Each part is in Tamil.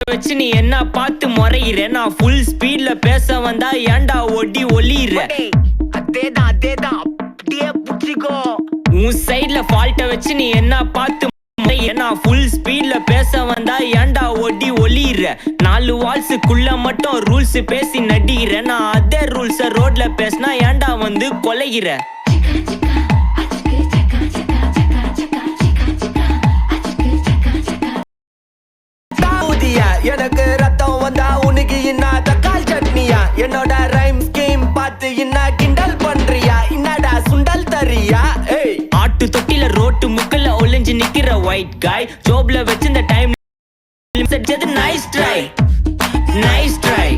வச்சு நீ என்ன பார்த்து முறையிற நான் ஃபுல் ஸ்பீட்ல பேச வந்தா ஏன்டா ஒடி ஒளியிற அதேதான் அப்படியே புடிச்சுக்கோ உன் சைட்ல ஃபால்ட்ட வச்சு நீ என்ன பார்த்து நான் ஃபுல் ஸ்பீட்ல பேச வந்தா ஏன்டா ஒடி ஒளியிற 4 வால்ஸுக்குள்ள மட்டும் ரூல்ஸ் பேசி நடிகிற நான் அதே ரூல்ஸ ரோட்ல பேசினா ஏன்டா வந்து கொலைகிற எனக்கு ரத்தம் வந்தா உனக்கு என்ன தக்காளி சட்னியா என்னோட ரைம் ஸ்கீம் பார்த்து என்ன கிண்டல் பண்றியா என்னடா சுண்டல் தரியா ஆட்டு தொட்டில ரோட்டு முக்கல்ல ஒளிஞ்சு நிக்கிற ஒயிட் காய் ஜோப்ல வச்சிருந்த time nice try nice try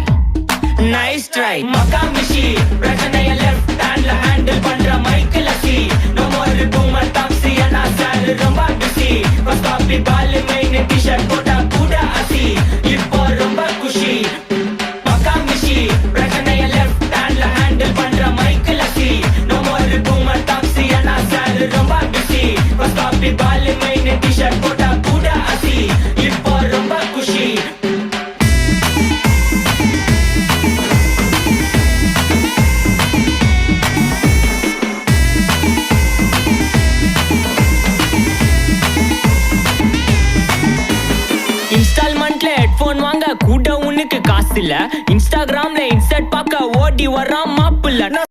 nice try மக்கா மிஷி பிரச்சனைய லெஃப்ட் ஹேண்ட்ல ஹேண்டில் பண்ற மைக்கேல் அசி no more boomer taxi انا sir ரொம்ப பிஸி ஃபர்ஸ்ட் காப்பி பால் மெயின் டி-ஷர்ட் போட்டா கூட அசி இப்போ ரொம்ப குஷி மக்கா மிஷி பிரச்சனைய லெஃப்ட் ஹேண்ட்ல ஹேண்டில் பண்ற மைக்கேல் அசி no more boomer taxi انا sir ரொம்ப பிஸி ஃபர்ஸ்ட் காப்பி பால் மெயின் டி-ஷர்ட் போட்டா கூட அசி இப்போ ரொம்ப குஷி இன்ஸ்டால்மெண்ட்ல ஹெட்போன் வாங்க கூட உனக்கு காசு இல்ல இன்ஸ்டாகிராம்ல இன்ஸ்டர்ட் பார்க்க ஓடி வரான் மாப்பிள்ள